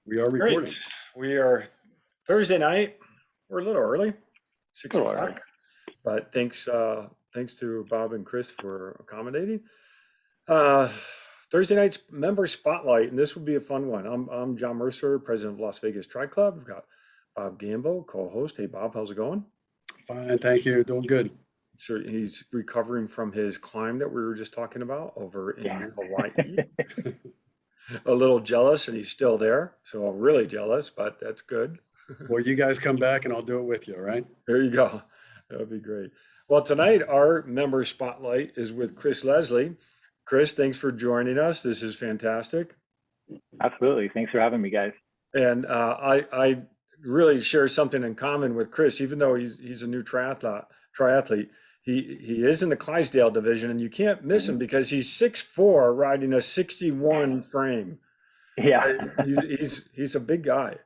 We are recording. Great. We are Thursday night. We're a little early, six Hello, Eric. o'clock. But thanks to Bob and Chris for accommodating. Uh, Thursday night's member spotlight, and this will be a fun one. I'm John Mercer, president of Las Vegas Tri Club. We've got Bob Gambo, co-host. Hey, Bob, how's it going? Fine, thank you. Doing good. So he's recovering from his climb that we were just talking about over in Hawaii. A little jealous, and he's still there. So I'm really jealous, but that's good. Well, you guys come back and I'll do it with you, all right? There you go. That would be great. Well, tonight our member spotlight is with Chris Leslie. Chris, thanks for joining us. This is fantastic. Absolutely. Thanks for having me, guys. And I really share something in common with Chris, even though he's a new triathlete. He is in the Clydesdale division, and you can't miss him because he's 6'4", riding a 61 frame. Yeah. He's a big guy.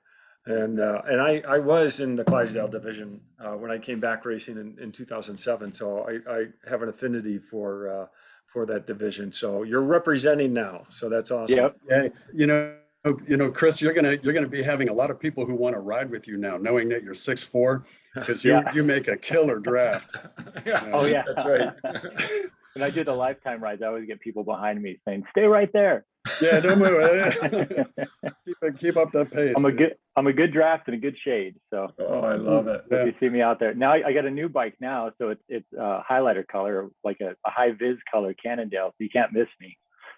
And I was in the Clydesdale division when I came back racing in 2007. So I have an affinity for that division. So you're representing now. So that's awesome. Yep. Yeah, you know, Chris, you're gonna be having a lot of people who want to ride with you now, knowing that you're 6'4", because you make a killer draft. Yeah. Oh yeah. That's right. When I do the lifetime rides, I always get people behind me saying, "Stay right there." Yeah, don't move. keep up that pace. I'm a good draft and a good shade. So Oh, I love it. if you see me out there now, I got a new bike now, so it's highlighter color, like a high vis color Cannondale, so you can't miss me.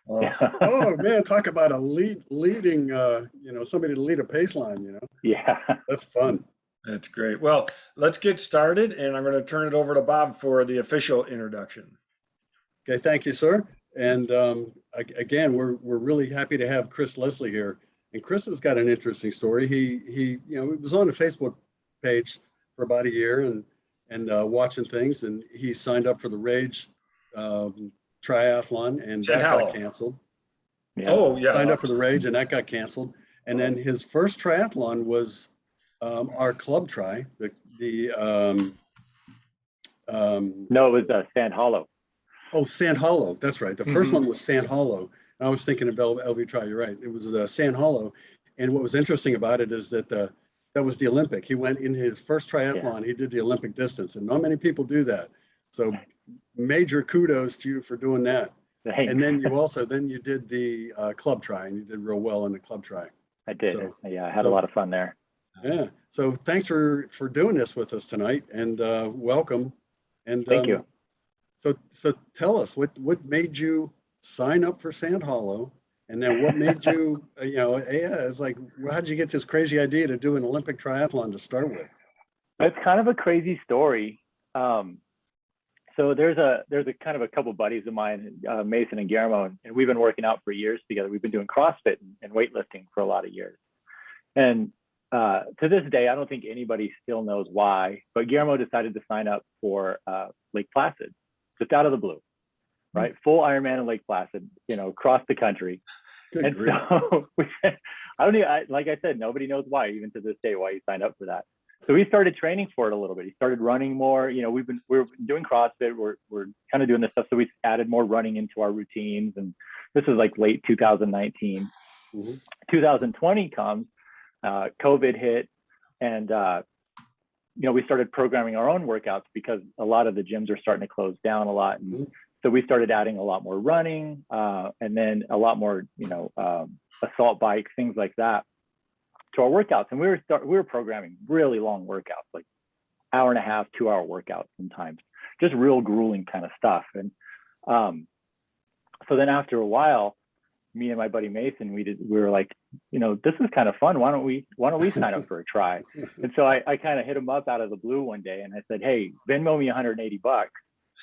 Oh, Oh man, talk about a leading, somebody to lead a pace line. Yeah. That's fun. that's great. Well, let's get started, and I'm going to turn it over to Bob for the official introduction. Okay, thank you, sir. And again, we're really happy to have Chris Leslie here. And Chris has got an interesting story. He was on the Facebook page for about a year and watching things, and he signed up for the Rage triathlon, and that got canceled. Yeah. Oh, yeah. Signed up for the Rage, and that got canceled. And then his first triathlon was our club tri. No, it was Sand Hollow. Oh, Sand Hollow. That's right. The first one was Sand Hollow. And I was thinking of LV Tri. You're right. It was the Sand Hollow. And what was interesting about it is that that was the Olympic. He went in his first triathlon. Yeah. He did the Olympic distance, and not many people do that. So major kudos to you for doing that. Thanks. And then you did the club tri, and you did real well in the club tri. I did. So, yeah, I had a lot of fun there. Yeah. So thanks for doing this with us tonight, and welcome. And thank you. So tell us what made you sign up for Sand Hollow, and then what made you it's like, how'd you get this crazy idea to do an Olympic triathlon to start with? It's kind of a crazy story. So there's a kind of a couple buddies of mine, Mason and Guillermo, and we've been working out for years together. We've been doing CrossFit and weightlifting for a lot of years. And to this day, I don't think anybody still knows why, but Guillermo decided to sign up for Lake Placid, just out of the blue, right? Full Ironman in Lake Placid, across the country. Good and grief. So like I said, nobody knows why, even to this day, why he signed up for that. So we started training for it a little bit. He started running more. We were doing CrossFit. We're kind of doing this stuff. So we added more running into our routines. And this was like late 2019. 2020 comes, COVID hit, and we started programming our own workouts because a lot of the gyms are starting to close down a lot. And so we started adding a lot more running, and then a lot more, assault bikes, things like that, to our workouts. And we were programming really long workouts, like 1.5-hour, 2-hour workouts sometimes, just real grueling kind of stuff. And so then after a while, me and my buddy Mason, we were like, this is kind of fun. Why don't we sign up for a try? And so I kind of hit him up out of the blue one day, and I said, hey, Venmo me $180.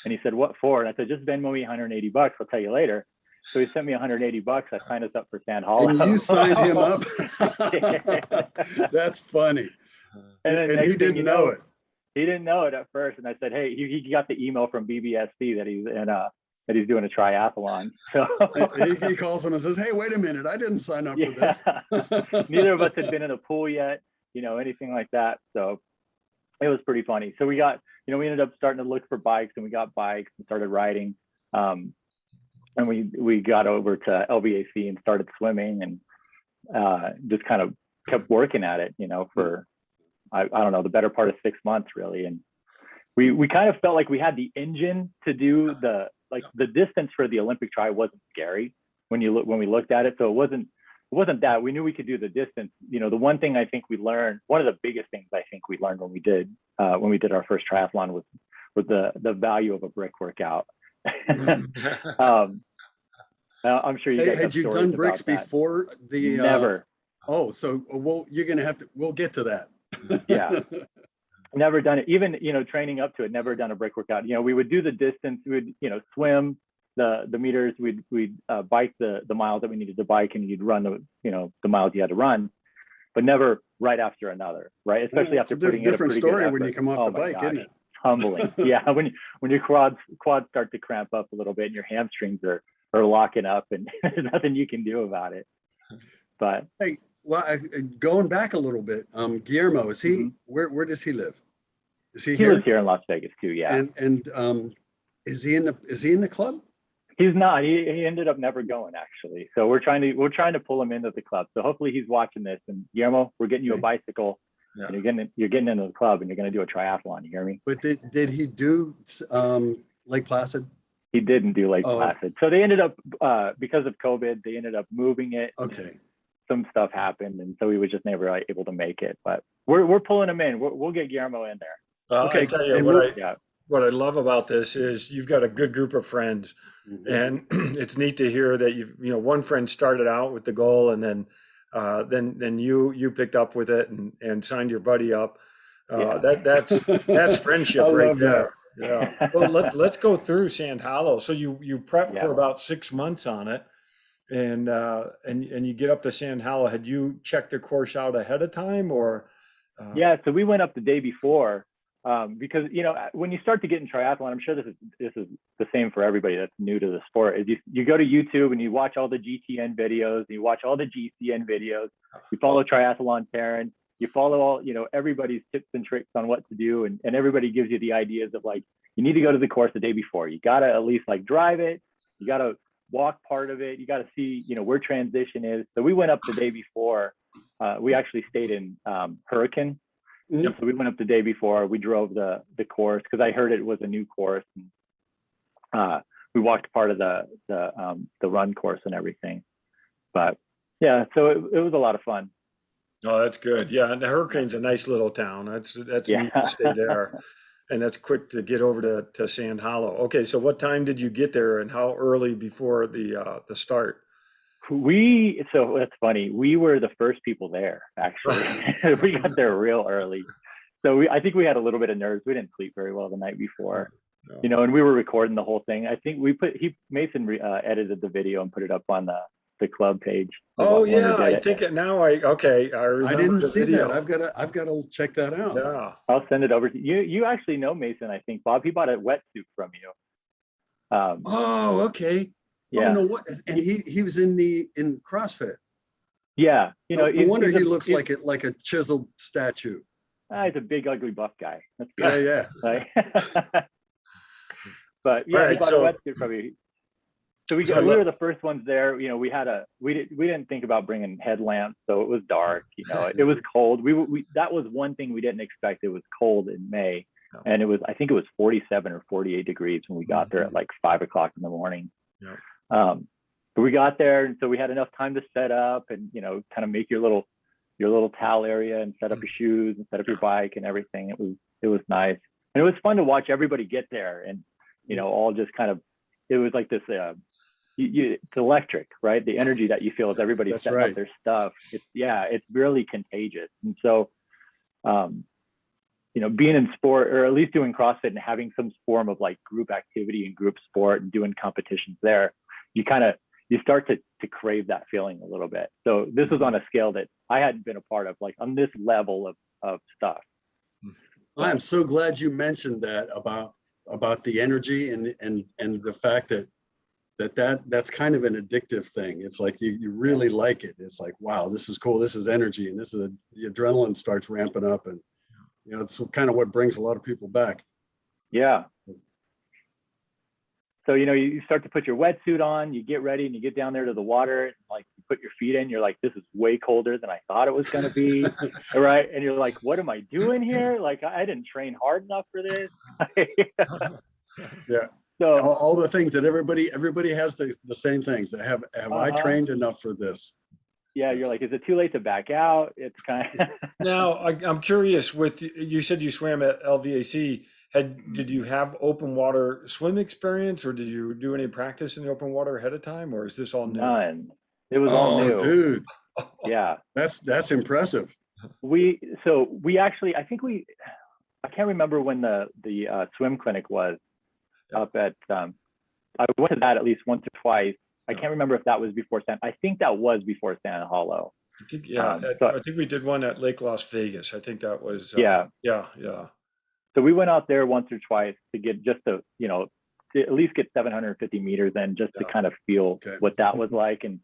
And he said, what for? And I said, just Venmo me $180. I'll tell you later. So he sent me $180. I signed us up for Sand Hollow. And you signed him up? That's funny. And he didn't know it. He didn't know it at first. And I said, hey, he got the email from BBSC that he's doing a triathlon. So he calls him and says, hey, wait a minute, I didn't sign up for this. Neither of us had been in a pool yet, anything like that. So it was pretty funny. So we ended up starting to look for bikes, and we got bikes and started riding. And we got over to LVAC and started swimming, and just kind of kept working at it, for, I don't know, the better part of 6 months really. And we kind of felt like we had the engine to do the distance for the Olympic tri wasn't scary when we looked at it. So it wasn't that. We knew we could do the distance. The one thing I think we learned, one of the biggest things I think we learned when we did our first triathlon was the value of a brick workout. I'm sure you guys had you done bricks before the never. Oh, so you're gonna have to. We'll get to that. Yeah, never done it. Even training up to it, never done a brick workout. We would do the distance. We would swim the meters. We'd bike the miles that we needed to bike, and you'd run the miles you had to run, but never right after another. Right, especially after putting in a pretty good effort. When you come off the bike, isn't it? Humbling. Yeah, when your quads start to cramp up a little bit and your hamstrings are locking up, and there's nothing you can do about it. But hey, well, going back a little bit, Guillermo, is he where does he live? Is he here? He lives here in Las Vegas too. Yeah. And is he in the club? He's not. He ended up never going, actually. So we're trying to pull him into the club. So hopefully he's watching this. And Guillermo, we're getting you a bicycle. Yeah. And you're getting into the club, and you're going to do a triathlon. You hear me? But did he do Lake Placid? He didn't do Lake Placid. So they ended up because of COVID, they ended up moving it. Okay. Some stuff happened, and so we were just never able to make it. But we're pulling him in. We'll get Guillermo in there. Okay. I tell you, what I love about this is you've got a good group of friends, and it's neat to hear that one friend started out with the goal, and then you picked up with it and signed your buddy up. That's friendship right there. Yeah. Well, let's go through Sand Hollow. So you prepped for about 6 months on it, and you get up to Sand Hollow. Had you checked the course out ahead of time, or? Yeah. So we went up the day before. Because when you start to get in triathlon, I'm sure this is the same for everybody that's new to the sport. Is you go to YouTube and you watch all the GTN videos, you watch all the GCN videos, you follow Triathlon Terran, you follow all everybody's tips and tricks on what to do, and everybody gives you the ideas of you need to go to the course the day before. You gotta at least drive it, you gotta walk part of it, you gotta see where transition is. So we went up the day before. We actually stayed in Hurricane. So we went up the day before. We drove the course because I heard it was a new course. And, we walked part of the run course and everything. But yeah, so it was a lot of fun. Oh, that's good. Yeah, and Hurricane's a nice little town. That's neat to stay there, and that's quick to get over to Sand Hollow. Okay, so what time did you get there, and how early before the start? So that's funny. We were the first people there, actually. We got there real early. So I think we had a little bit of nerves. We didn't sleep very well the night before, and we were recording the whole thing. I think Mason edited the video and put it up on the club page. Oh yeah, I think it now. I didn't see that. I've got to check that out. Yeah, I'll send it over to you. You actually know Mason, I think, Bob. He bought a wetsuit from you. Oh, okay. Yeah. Oh, no, what? And he was in CrossFit. Yeah. No wonder he looks like a chiseled statue. He's a big, ugly, buff guy. That's good. Yeah. But yeah, he bought a wetsuit from you. So we were the first ones there. We didn't think about bringing headlamps, so it was dark. It was cold. That was one thing we didn't expect. It was cold in May, and I think it was 47 or 48 degrees when we got there at 5 o'clock in the morning. Yeah. But we got there, and so we had enough time to set up and kind of make your little towel area and set up your shoes and set up your bike and everything. It was nice, and it was fun to watch everybody get there, and all just kind of, it was like this. It's electric, right? The energy that you feel as everybody's setting up their stuff. It's really contagious. And so, being in sport, or at least doing CrossFit and having some form of group activity and group sport and doing competitions there, you start to crave that feeling a little bit. So this was on a scale that I hadn't been a part of, on this level of stuff. I'm so glad you mentioned that about the energy and the fact that's kind of an addictive thing. It's like you really like it. It's like, wow, this is cool. This is energy, and the adrenaline starts ramping up, and it's kind of what brings a lot of people back. Yeah. So, you know, you start to put your wetsuit on, you get ready and you get down there to the water, like you put your feet in, you're like, this is way colder than I thought it was going to be. Right. And you're like, what am I doing here? Like, I didn't train hard enough for this. Yeah. So All the things that everybody has the same things. Have I trained enough for this? yeah, Yes. you're like, is it too late to back out? It's kind of. Now, I'm curious, with you said you swam at LVAC. Did you have open water swim experience, or did you do any practice in the open water ahead of time, or is this all new? None. It was all new. Dude, Yeah. that's impressive. We actually, I can't remember when the swim clinic was up at, I went to that at least once or twice. I can't remember if that was before I think that was before Sand Hollow. I think, So, I think we did one at Lake Las Vegas. I think that was, yeah. So we went out there once or twice to get just to, you know, to at least get 750 meters in, just to kind of feel what that was like. And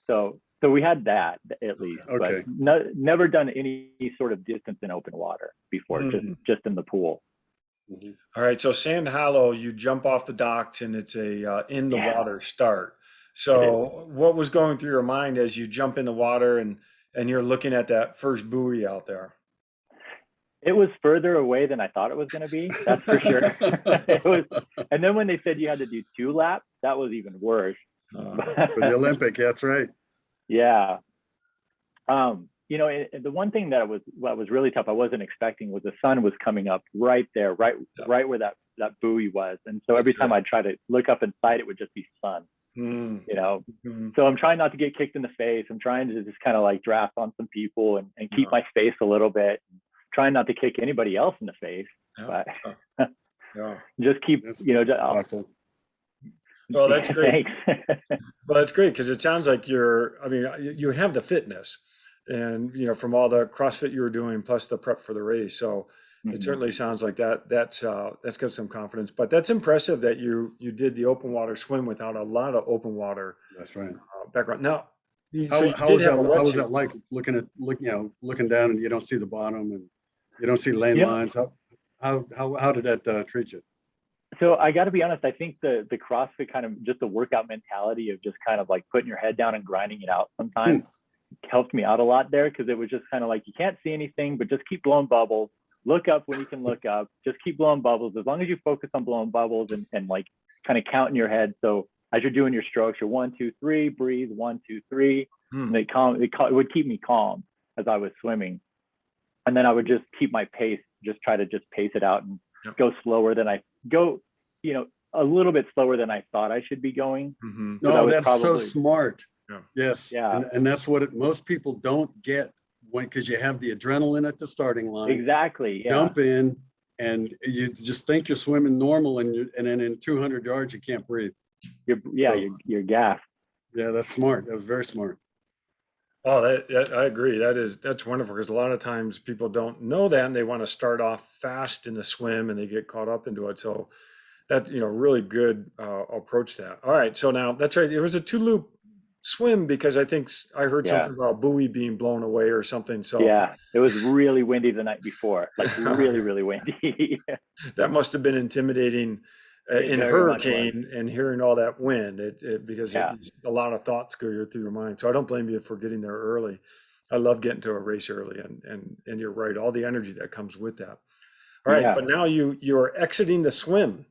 so we had that at least, but never done any sort of distance in open water before, just in the pool. All right. So Sand Hollow, you jump off the docks and it's a in the water start. So what was going through your mind as you jump in the water and you're looking at that first buoy out there? It was further away than I thought it was going to be. That's for sure. It was, and then when they said you had to do 2 laps, that was even worse. For the Olympic, that's right. Yeah. You know, the one thing that was really tough, I wasn't expecting, was the sun was coming up right there, right where that buoy was. And so every time I'd try to look up in sight, it would just be sun. You know, so I'm trying not to get kicked in the face. I'm trying to just kind of like draft on some people and keep my space a little bit. Trying not to kick anybody else in the face, but just keep, you know, thoughtful. Well, that's great. Thanks. Well, that's great, because it sounds like you have the fitness, and you know, from all the CrossFit you were doing plus the prep for the race. So it certainly sounds like that's got some confidence. But that's impressive that you did the open water swim without a lot of open water. That's right. Background. Now, how was that like looking down and you don't see the bottom and you don't see lane lines? How did that treat you? So I got to be honest, I think the CrossFit kind of just the workout mentality of just kind of like putting your head down and grinding it out sometimes helped me out a lot there, because it was just kind of like, you can't see anything, but just keep blowing bubbles. Look up when you can look up. Just keep blowing bubbles. As long as you focus on blowing bubbles and like kind of count in your head. So as you're doing your strokes, you're 1, 2, 3, breathe, 1, 2, 3. And it would keep me calm as I was swimming. And then I would just keep my pace, just try to just pace it out and go slower than you know, a little bit slower than I thought I should be going. No, that's so smart. Yeah. Yes. Yeah. And that's what most people don't get, because you have the adrenaline at the starting line. Exactly. Yeah. Jump in and you just think you're swimming normal, and then in 200 yards you can't breathe. You're gassed. Yeah, that's smart. That was very smart. Oh, I agree. That's wonderful, because a lot of times people don't know that and they want to start off fast in the swim and they get caught up into it. So that, you know, really good approach to that. All right. So now that's right. It was a 2-loop swim, because I think I heard something about buoy being blown away or something. So yeah, it was really windy the night before, like really, really windy. That must have been intimidating in a hurricane, and hearing all that wind, because a lot of thoughts go through your mind. So I don't blame you for getting there early. I love getting to a race early, and you're right, all the energy that comes with that. All right, but now you're exiting the swim,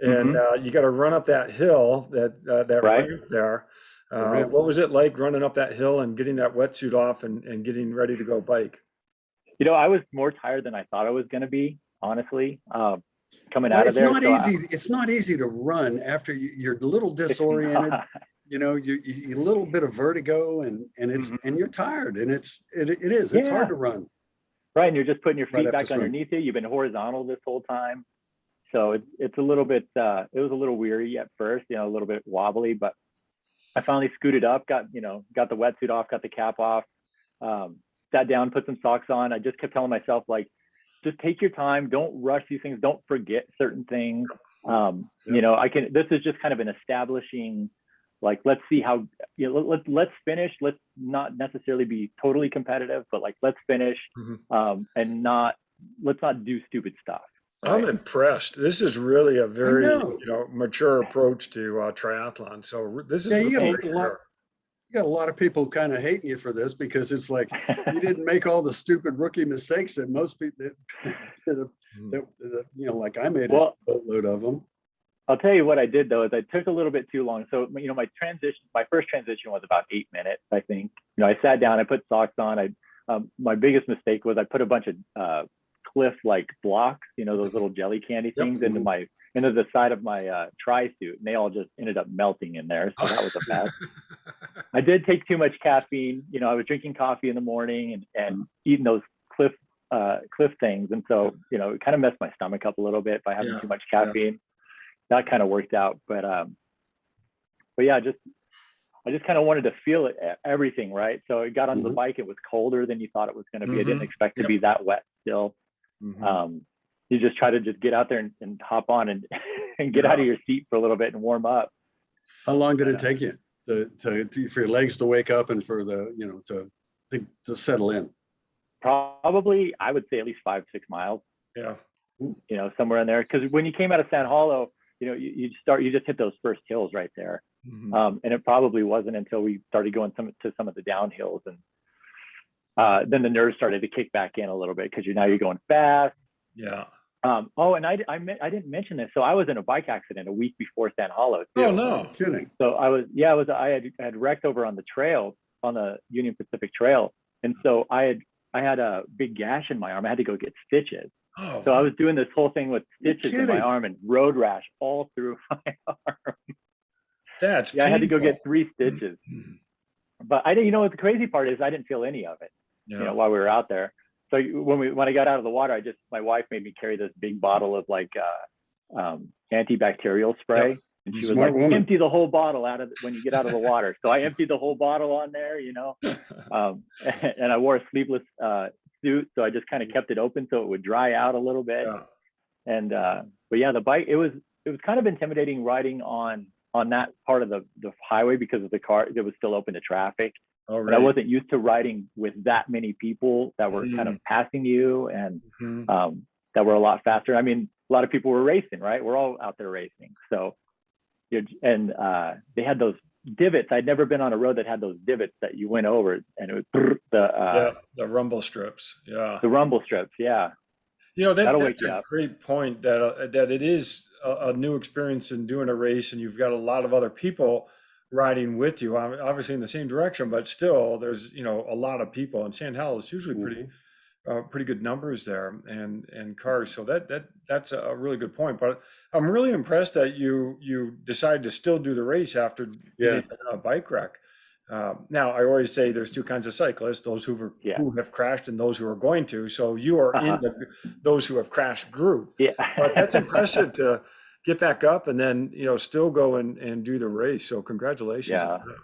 and you got to run up that hill, that ramp there. What was it like running up that hill and getting that wetsuit off and getting ready to go bike? You know, I was more tired than I thought I was going to be, honestly. Coming out of there, it's not easy to run after you're a little disoriented. You know, you a little bit of vertigo, and it's and you're tired, and it's hard to run. Right, and you're just putting your feet back underneath you. You've been horizontal this whole time, so it's a little bit. It was a little weary at first, you know, a little bit wobbly, but I finally scooted up, got the wetsuit off, got the cap off, sat down, put some socks on. I just kept telling myself, like, just take your time. Don't rush these things. Don't forget certain things. You know, this is just kind of an establishing, like, let's see how, you know, let's finish. Let's not necessarily be totally competitive, but like, let's finish, and let's not do stupid stuff. I'm Right. impressed. This is really a I very, know. mature approach to triathlon. So this Yeah, is you really got great a to lot. hear. You got a lot of people kind of hating you for this because it's like you didn't make all the stupid rookie mistakes that most people Mm. like I made a Well, boatload of them. I'll tell you what I did though is I took a little bit too long. So my first transition was about 8 minutes, I think. I sat down, I put socks on. My biggest mistake was I put a bunch of cliff like blocks, those little jelly candy Yep. things into the side of my tri suit, and they all just ended up melting in there. So that was a mess. I did take too much caffeine. I was drinking coffee in the morning and eating those cliff things, and so it kind of messed my stomach up a little bit by having Yeah. too much Yeah. caffeine. That kind of worked out, but yeah, I just kind of wanted to feel it, everything, right? So I got on the bike. It was colder than you thought it was going to be. I didn't expect to be that wet still. You just try to just get out there and hop on and get out of your seat for a little bit and warm up. How long did it take you for your legs to wake up and for the to settle in? Probably, I would say at least 5-6 miles. Yeah. Somewhere in there. Because when you came out of San Hollow, you just hit those first hills right there. And it probably wasn't until we started going to some of the downhills, and then the nerves started to kick back in a little bit because you're going fast. Yeah. And I didn't mention this. So I was in a bike accident a week before San Hollow too. Oh no! No kidding. So I had wrecked over on the trail, on the Union Pacific Trail, and so I had a big gash in my arm. I had to go get stitches. Oh, So I was doing this whole thing with stitches in my kidding. arm and road rash all through my arm. that's Yeah, I had to go painful. get 3 stitches. But I didn't. The crazy part is I didn't feel any of it. Yeah. While we were out there. So when I got out of the water, my wife made me carry this big bottle of like antibacterial spray. Yep. And she was Smart like, woman. empty the whole bottle when you get out of the water. So I emptied the whole bottle on there, and I wore a sleeveless suit. So I just kind of kept it open so it would dry out a little bit. Yeah. And, but yeah, the bike, it was kind of intimidating riding on that part of the highway because of the car that was still open to traffic. All And I right. wasn't used to riding with that many people that were kind of passing you and that were a lot faster. I mean, a lot of people were racing, right? We're all out there racing. So, and they had those divots. I'd never been on a road that had those divots that you went over, and it was the rumble strips. Yeah. the rumble strips. Yeah. That'll wake that's you a up. great point that it is a new experience in doing a race, and you've got a lot of other people riding with you, obviously in the same direction, but still there's, a lot of people, and Sand Hill is usually pretty good numbers there and cars. So that's a really good point. But I'm really impressed that you decided to still do the race after getting a bike wreck. Now I always say there's 2 kinds of cyclists: those who have crashed and those who are going to. So you are in those who have crashed group. Yeah. But that's impressive to get back up and then still go and do the race. So congratulations. Yeah. On that.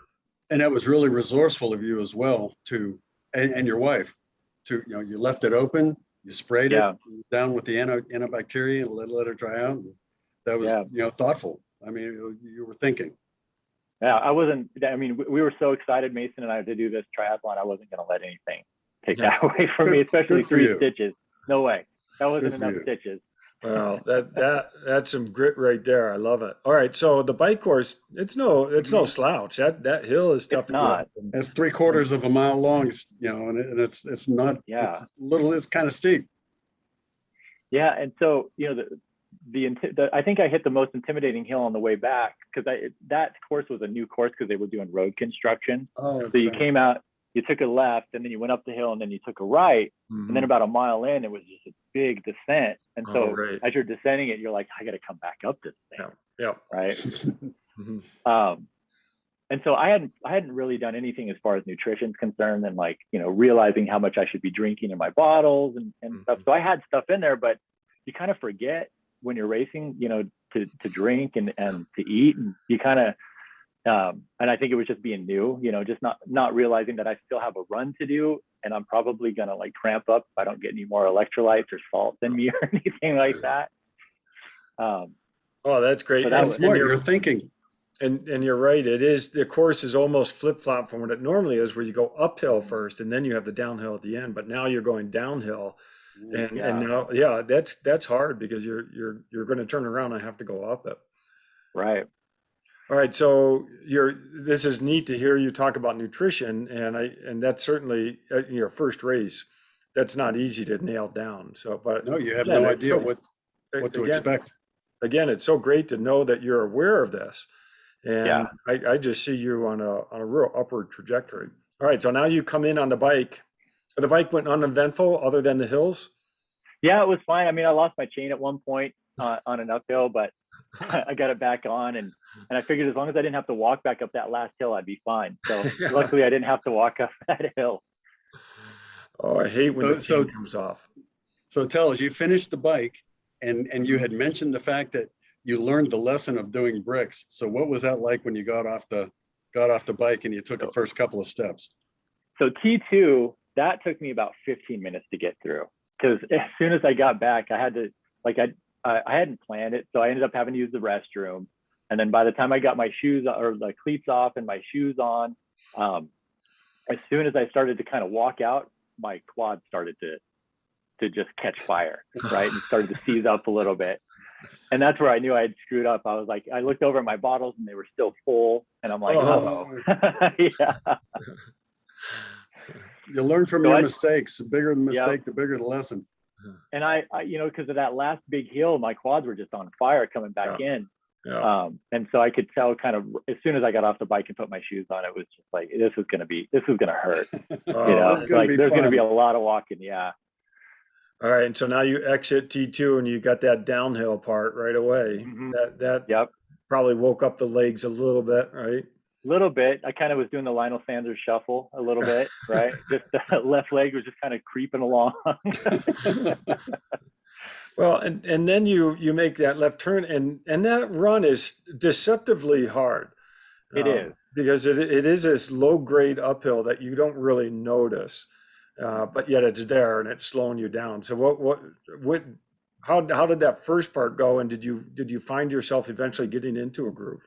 And that was really resourceful of you as well and your wife you left it open, you sprayed it down with the antibacterial and let it dry out. And that was thoughtful. I mean, you were thinking. Yeah, we were so excited, Mason and I, to do this triathlon. I wasn't going to let anything take that away from me, especially 3 stitches. No way. That wasn't enough stitches. Well, that's some grit right there. I love it. All right, so the bike course, it's no slouch. That hill is tough to get up. It's 3/4 of a mile long, and it's not. Yeah. It's kind of steep. Yeah, and so I think I hit the most intimidating hill on the way back because that course was a new course because they were doing road construction. Oh, so you came out, you took a left, and then you went up the hill, and then you took a right, and then about a mile in, it was just a big descent. And so as you're descending it, you're like, I got to come back up this thing. Yeah. Right. And so I hadn't really done anything as far as nutrition's concerned, and realizing how much I should be drinking in my bottles and stuff. So I had stuff in there, but you kind of forget when you're racing, to drink and to eat, and you kind of, and I think it was just being new, just not realizing that I still have a run to do, and I'm probably gonna cramp up if I don't get any more electrolytes or salt in me or anything like that. Oh, that's great. So That's smart. You're thinking. And you're right. The course is almost flip-flop from what it normally is, where you go uphill first and then you have the downhill at the end. But now you're going downhill. And now, yeah, that's hard because you're going to turn around and have to go up it. Right. All right, so this is neat to hear you talk about nutrition, and that's certainly your first race. That's not easy to nail down. So, but No, you have yeah, no that's idea so, what to again, expect. it's so great to know that you're aware of this, and Yeah. I just see you on a real upward trajectory. All right, so now you come in on the bike. The bike went uneventful, other than the hills. Yeah, it was fine. I mean, I lost my chain at one point on an uphill, but I got it back on, and I figured as long as I didn't have to walk back up that last hill, I'd be fine. So luckily, I didn't have to walk up that hill. Oh, I hate when the chain comes off. So tell us, you finished the bike, and you had mentioned the fact that you learned the lesson of doing bricks. So what was that like when you got off the bike and you took the first couple of steps? So T2, that took me about 15 minutes to get through, because as soon as I got back, I had to, like, I hadn't planned it, so I ended up having to use the restroom. And then by the time I got my shoes or the cleats off and my shoes on, as soon as I started to kind of walk out, my quad started to just catch fire, right? And started to seize up a little bit. And that's where I knew I had screwed up. I was like, I looked over at my bottles and they were still full. And I'm like, uh-oh. Yeah. You learn from your mistakes. The bigger the mistake, the bigger the lesson. And I because of that last big hill, my quads were just on fire coming back in. Yeah. And so I could tell kind of as soon as I got off the bike and put my shoes on, it was just like, this is going to hurt. Like there's going to be a lot of walking. Yeah. All right. And so now you exit T2 and you got that downhill part right away. Mm-hmm. That probably woke up the legs a little bit, right? A little bit. I kind of was doing the Lionel Sanders shuffle a little bit, right? Just the left leg was just kind of creeping along. Well, and then you make that left turn, and that run is deceptively hard. It is. Because it is this low grade uphill that you don't really notice, but yet it's there and it's slowing you down. So how did that first part go? And did you find yourself eventually getting into a groove?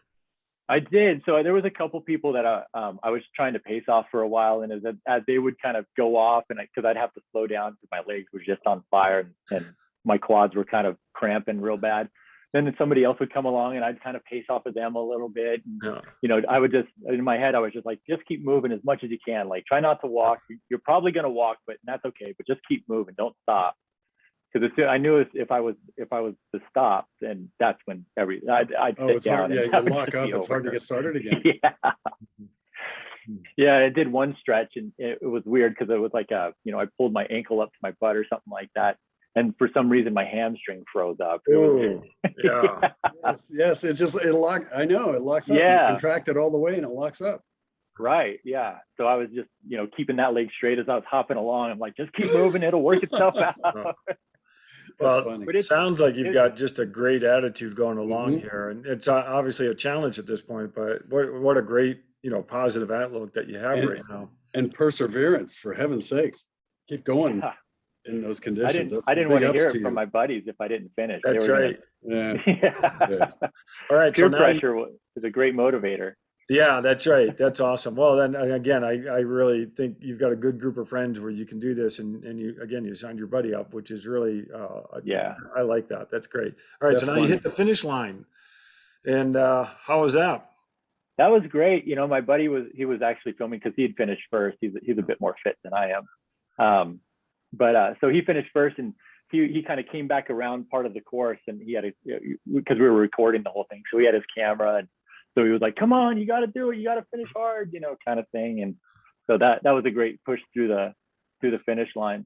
I did. So there was a couple people that I was trying to pace off for a while, and as they would kind of go off, and because I'd have to slow down because my legs were just on fire and my quads were kind of cramping real bad. Then somebody else would come along and I'd kind of pace off of them a little bit. And, I would just, in my head, I was just like, just keep moving as much as you can. Like, try not to walk. You're probably going to walk, but that's okay. But just keep moving. Don't stop. Because I knew if I was to stop, then that's when I'd sit down. Yeah, you lock up. It's hard to get started again. Yeah. Yeah, I did one stretch and it was weird because it was like I pulled my ankle up to my butt or something like that. And for some reason, my hamstring froze up. Yeah. Yes. It locked. I know it locks up. Yeah. You contract it all the way and it locks up. Right. Yeah. So I was just, keeping that leg straight as I was hopping along. I'm like, just keep moving. It'll work itself out. Well, it sounds like you've got just a great attitude going along here. And it's obviously a challenge at this point, but what a great, positive outlook that you have right now. And perseverance, for heaven's sakes. Keep going. Yeah. In those conditions. I didn't want to hear it from my buddies if I didn't finish. That's right. Yeah. All right. Peer pressure is a great motivator. Yeah, that's right. That's awesome. Well, then again, I really think you've got a good group of friends where you can do this, and you signed your buddy up, which is really I like that. That's great. All right, that's so now you hit the finish line, and how was that? That was great. My buddy was actually filming because he had finished first. He's a bit more fit than I am. But so he finished first, and he kind of came back around part of the course, and he had because we were recording the whole thing, so he had his camera, and so he was like, "Come on, you got to do it, you got to finish hard," kind of thing. And so that was a great push through the finish line.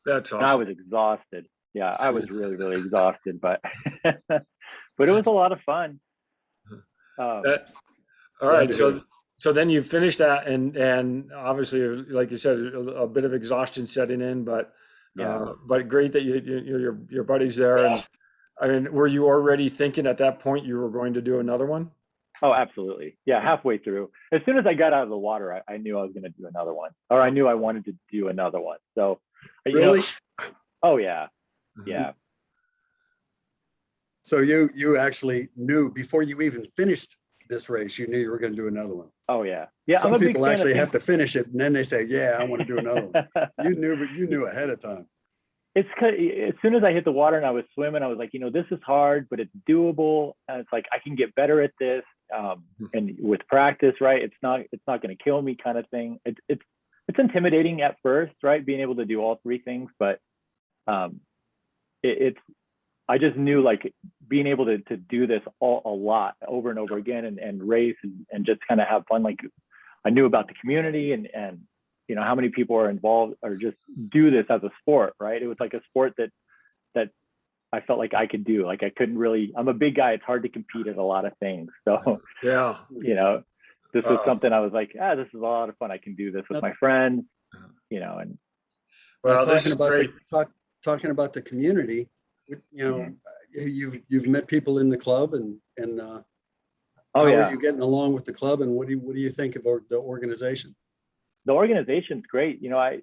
That's awesome. And I was exhausted. Yeah, I was really, really exhausted, but but it was a lot of fun. All right, so then you finished that, and obviously, like you said, a bit of exhaustion setting in, but great that your buddy's there. And I mean, were you already thinking at that point you were going to do another one? Oh, absolutely. Yeah, halfway through. As soon as I got out of the water, I knew I was going to do another one, or I knew I wanted to do another one. So, really? Oh yeah, yeah. So you actually knew before you even finished this race, you knew you were going to do another one. Oh yeah, yeah. Some people actually have to finish it, and then they say, "Yeah, I want to do another one." You knew ahead of time. as soon as I hit the water and I was swimming, I was like, this is hard, but it's doable. And it's like, I can get better at this. And with practice, right, it's not going to kill me, kind of thing. It's intimidating at first, right, being able to do all three things, but I just knew, like, being able to do this a lot over and over again, and race and just kind of have fun. Like, I knew about the community and how many people are involved or just do this as a sport, right? It was like a sport that I felt like I could do. Like, I couldn't really, I'm a big guy. It's hard to compete at a lot of things. So, Yeah. This was something I was like, this is a lot of fun. I can do this with my friends, and. Well, talking about the community, you've met people in the club and how are you getting along with the club, and what do you think about the organization? The organization's great.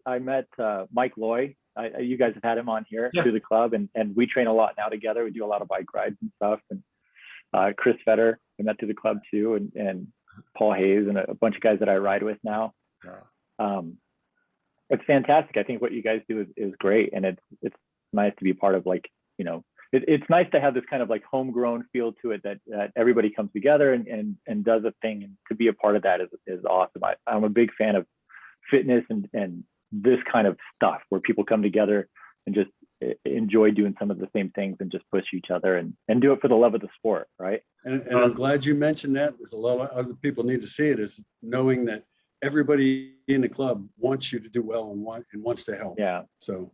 I met Mike Loy. You guys have had him on here through the club, and we train a lot now together. We do a lot of bike rides and stuff. And Chris Fetter, I met through the club too, and Paul Hayes and a bunch of guys that I ride with now. It's fantastic. I think what you guys do is great, and it's nice to be part of, like, it's nice to have this kind of like homegrown feel to it, that everybody comes together and does a thing, and to be a part of that is awesome. I'm a big fan of fitness and this kind of stuff where people come together and just enjoy doing some of the same things and just push each other and do it for the love of the sport, right? And I'm glad you mentioned that. There's a lot of other people need to see it, is knowing that everybody in the club wants you to do well and wants to help. Yeah. So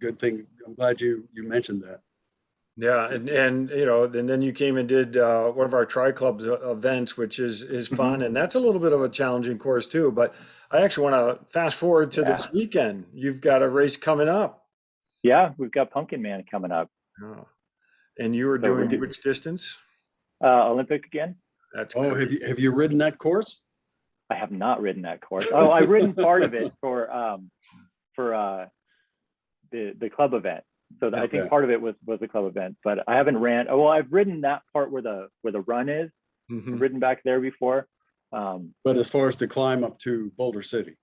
good thing. I'm glad you mentioned that. Yeah, and then you came and did one of our Tri Clubs events, which is fun, and that's a little bit of a challenging course too. But I actually want to fast forward to this weekend. You've got a race coming up. Yeah, we've got Pumpkin Man coming up. Oh. And you were doing which distance? Olympic again. That's great. Have you ridden that course? I have not ridden that course. Oh, I've ridden part of it for the club event. So I think part of it was the club event, but I haven't ran. Well, I've ridden that part where the run is. I've ridden back there before. But as far as the climb up to Boulder City,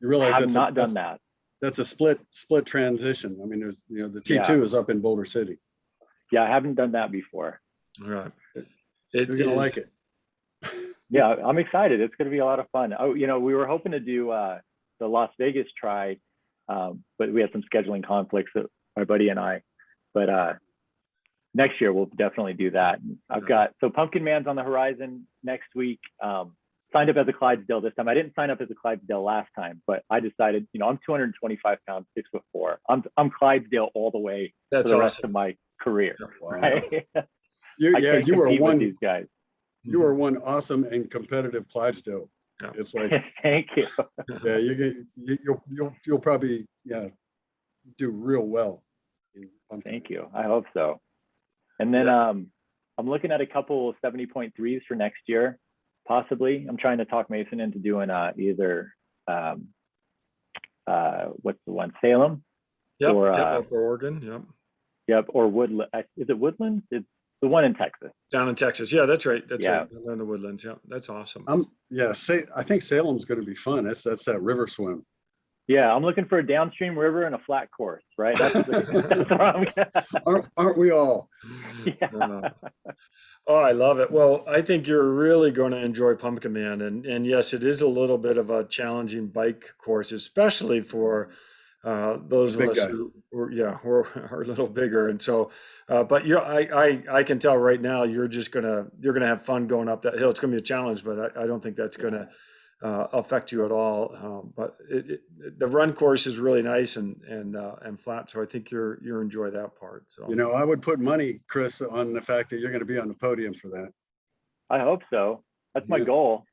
you realize I have not done that. That's a split transition. I mean, there's the T2 is up in Boulder City. Yeah, I haven't done that before. All right. You're gonna like it. Yeah, I'm excited. It's going to be a lot of fun. Oh, we were hoping to do the Las Vegas Tri, but we had some scheduling conflicts, my buddy and I. But next year we'll definitely do that. I've got Pumpkin Man's on the horizon next week. Signed up as a Clydesdale this time. I didn't sign up as a Clydesdale last time, but I decided, I'm 225 pounds, 6'4". I'm Clydesdale all the way for the rest of my career. Wow. Right? You are one. These guys. You are one awesome and competitive Clydesdale. Yeah. It's like, thank you. Yeah, you'll probably do real well. Thank you. I hope so. And then I'm looking at a couple 70.3s for next year, possibly. I'm trying to talk Mason into doing either what's the one, Salem, or Oregon. Yep, or Woodland. Is it Woodland? It's the one in Texas. Down in Texas. Yeah, that's right. That's right. Down in the Woodlands. Yeah, that's awesome. I think Salem's going to be fun. That's that river swim. Yeah, I'm looking for a downstream river and a flat course, right? That's aren't we all? Yeah. Oh, I love it. Well, I think you're really going to enjoy Pumpkin Man. And yes, it is a little bit of a challenging bike course, especially for those of us who are a little bigger. And so, but I can tell right now you're gonna have fun going up that hill. It's gonna be a challenge, but I don't think that's gonna affect you at all. But the run course is really nice and flat, so I think you'll enjoy that part. So I would put money, Chris, on the fact that you're going to be on the podium for that. I hope so. That's my goal.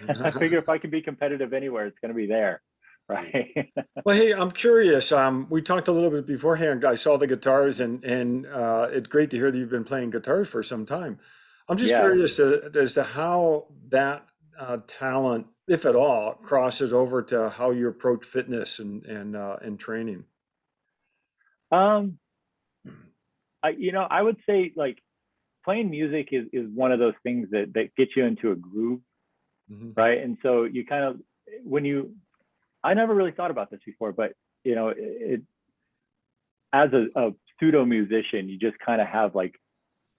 I figure if I can be competitive anywhere, it's going to be there. Right. Well, hey, I'm curious. We talked a little bit beforehand. I saw the guitars, and it's great to hear that you've been playing guitars for some time. I'm just curious as to how that talent, if at all, crosses over to how you approach fitness and training. I would say, like, playing music is one of those things that gets you into a groove, right? And so you kind of, I never really thought about this before, but as a pseudo musician, you just kind of have like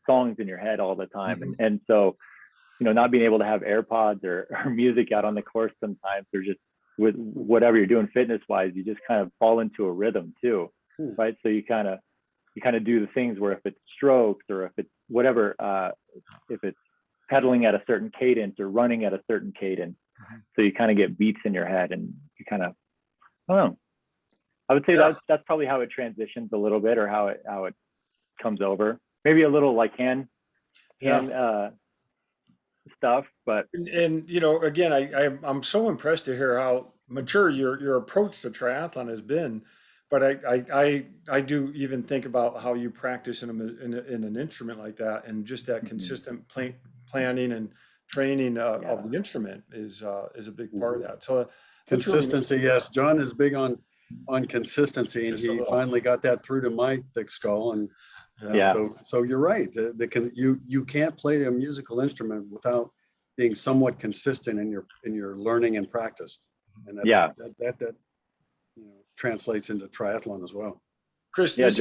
songs in your head all the time. And so, not being able to have AirPods or music out on the course sometimes, or just with whatever you're doing fitness wise, you just kind of fall into a rhythm too, right? So you kind of do the things where if it's strokes or if it's whatever, if it's pedaling at a certain cadence or running at a certain cadence, so you kind of get beats in your head, and you kind of, I don't know. I would say that's probably how it transitions a little bit, or how it comes over. Maybe a little like hand stuff, but and again, I'm so impressed to hear how mature your approach to triathlon has been. But I do even think about how you practice in an instrument like that, and just that consistent planning and training of the instrument is a big part of that. So consistency, yes. John is big on consistency, and he finally got that through to my thick skull. And so you're right. You can't play a musical instrument without being somewhat consistent in your learning and practice, and that translates into triathlon as well. Chris, John's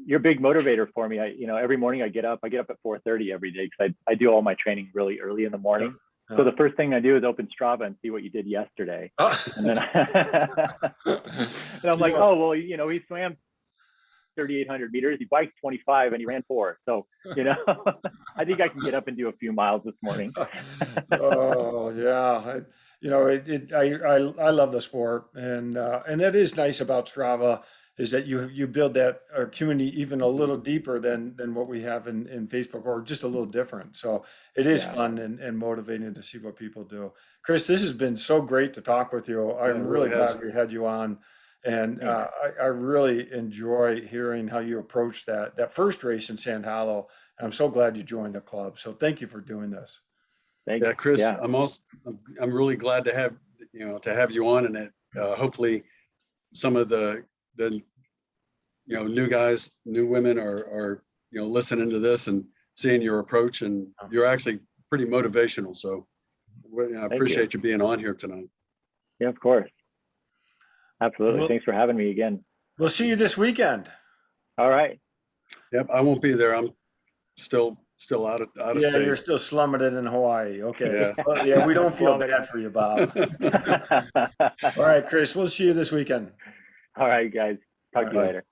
you're a big motivator for me. Every morning I get up at 4:30 every day, because I do all my training really early in the morning. So the first thing I do is open Strava and see what you did yesterday. And then and I'm like, oh, well, he swam 3,800 meters, he biked 25, and he ran 4. So, I think I can get up and do a few miles this morning. Oh yeah. I love the sport, and that is nice about Strava, is that you build that community even a little deeper than what we have in Facebook, or just a little different. So it is fun and motivating to see what people do. Chris, this has been so great to talk with you. I'm really glad we had you on. And I really enjoy hearing how you approach that first race in Sand Hollow. And I'm so glad you joined the club. So thank you for doing this. Yeah, Chris, I'm really glad to have you on, and hopefully some of the new guys, new women are listening to this and seeing your approach, and you're actually pretty motivational. So I appreciate you being on here tonight. Yeah, of course. Absolutely. Thanks for having me again. We'll see you this weekend. All right. Yep, I won't be there. I'm still out of state. Yeah, you're still slumming it in Hawaii. Okay. Yeah, we don't feel bad for you, Bob. All right, Chris, we'll see you this weekend. All right, guys. Talk to you later.